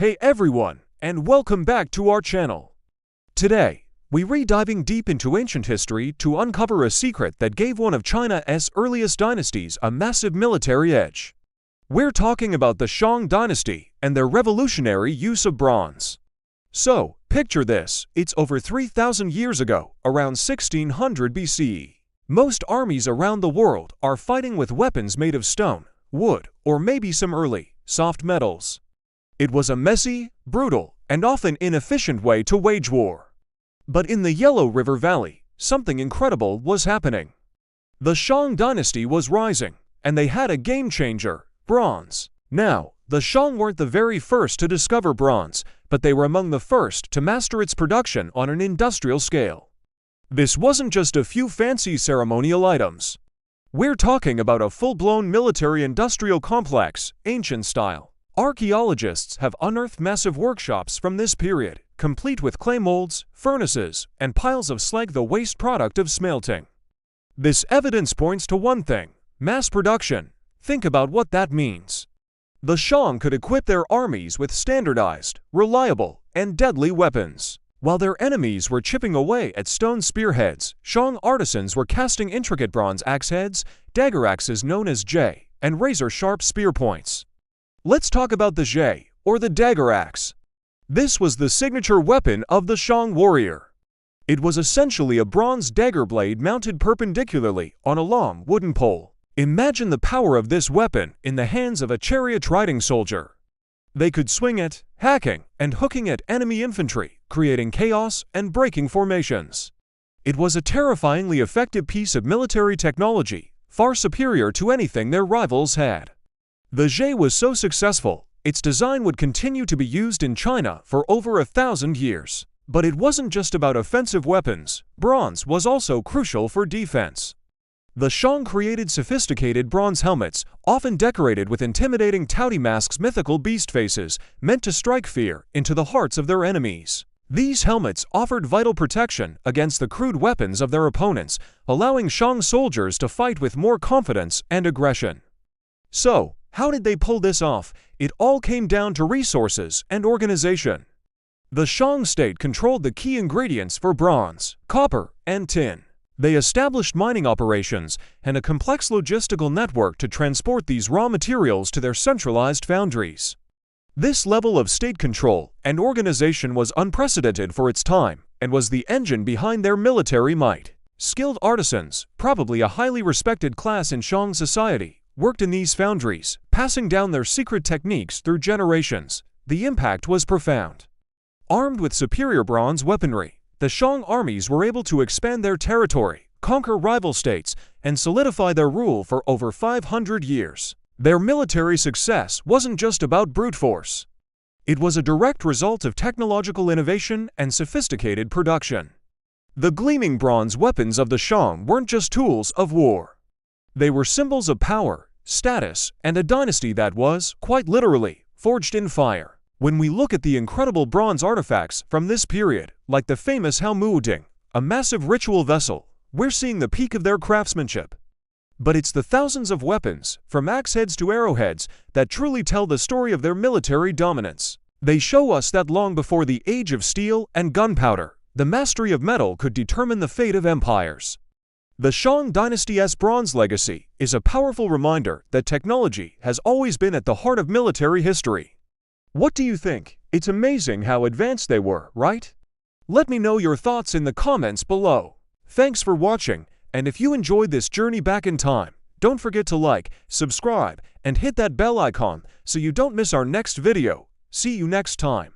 Hey everyone, and welcome back to our channel. Today, we're diving deep into ancient history to uncover a secret that gave one of China's earliest dynasties a massive military edge. We're talking about the Shang Dynasty and their revolutionary use of bronze. So, picture this, it's over 3,000 years ago, around 1600 BCE. Most armies around the world are fighting with weapons made of stone, wood, or maybe some early, soft metals. It was a messy, brutal, and often inefficient way to wage war. But in the Yellow River Valley, something incredible was happening. The Shang Dynasty was rising, and they had a game changer, bronze. Now, the Shang weren't the very first to discover bronze, but they were among the first to master its production on an industrial scale. This wasn't just a few fancy ceremonial items. We're talking about a full-blown military-industrial complex, ancient style. Archaeologists have unearthed massive workshops from this period, complete with clay molds, furnaces, and piles of slag, the waste product of smelting. This evidence points to one thing: mass production. Think about what that means. The Shang could equip their armies with standardized, reliable, and deadly weapons. While their enemies were chipping away at stone spearheads, Shang artisans were casting intricate bronze axe heads, dagger axes known as jade, and razor-sharp spear points. Let's talk about the jade, or the dagger axe. This was the signature weapon of the Shang warrior. It was essentially a bronze dagger blade mounted perpendicularly on a long wooden pole. Imagine the power of this weapon in the hands of a chariot-riding soldier. They could swing it, hacking and hooking at enemy infantry, creating chaos and breaking formations. It was a terrifyingly effective piece of military technology, far superior to anything their rivals had. The jade was so successful, its design would continue to be used in China for over 1,000 years. But it wasn't just about offensive weapons. Bronze was also crucial for defense. The Shang created sophisticated bronze helmets, often decorated with intimidating touty masks, mythical beast faces, meant to strike fear into the hearts of their enemies. These helmets offered vital protection against the crude weapons of their opponents, allowing Shang soldiers to fight with more confidence and aggression. So, how did they pull this off? It all came down to resources and organization. The Shang state controlled the key ingredients for bronze, copper, and tin. They established mining operations and a complex logistical network to transport these raw materials to their centralized foundries. This level of state control and organization was unprecedented for its time and was the engine behind their military might. Skilled artisans, probably a highly respected class in Shang society, worked in these foundries, passing down their secret techniques through generations. The impact was profound. Armed with superior bronze weaponry, the Shang armies were able to expand their territory, conquer rival states, and solidify their rule for over 500 years. Their military success wasn't just about brute force. It was a direct result of technological innovation and sophisticated production. The gleaming bronze weapons of the Shang weren't just tools of war. They were symbols of power, status, and a dynasty that was, quite literally, forged in fire. When we look at the incredible bronze artifacts from this period, like the famous Haomuding, a massive ritual vessel, we're seeing the peak of their craftsmanship. But it's the thousands of weapons, from axe heads to arrowheads, that truly tell the story of their military dominance. They show us that long before the age of steel and gunpowder, the mastery of metal could determine the fate of empires. The Shang Dynasty's bronze legacy is a powerful reminder that technology has always been at the heart of military history. What do you think? It's amazing how advanced they were, right? Let me know your thoughts in the comments below. Thanks for watching, and if you enjoyed this journey back in time, don't forget to like, subscribe, and hit that bell icon so you don't miss our next video. See you next time.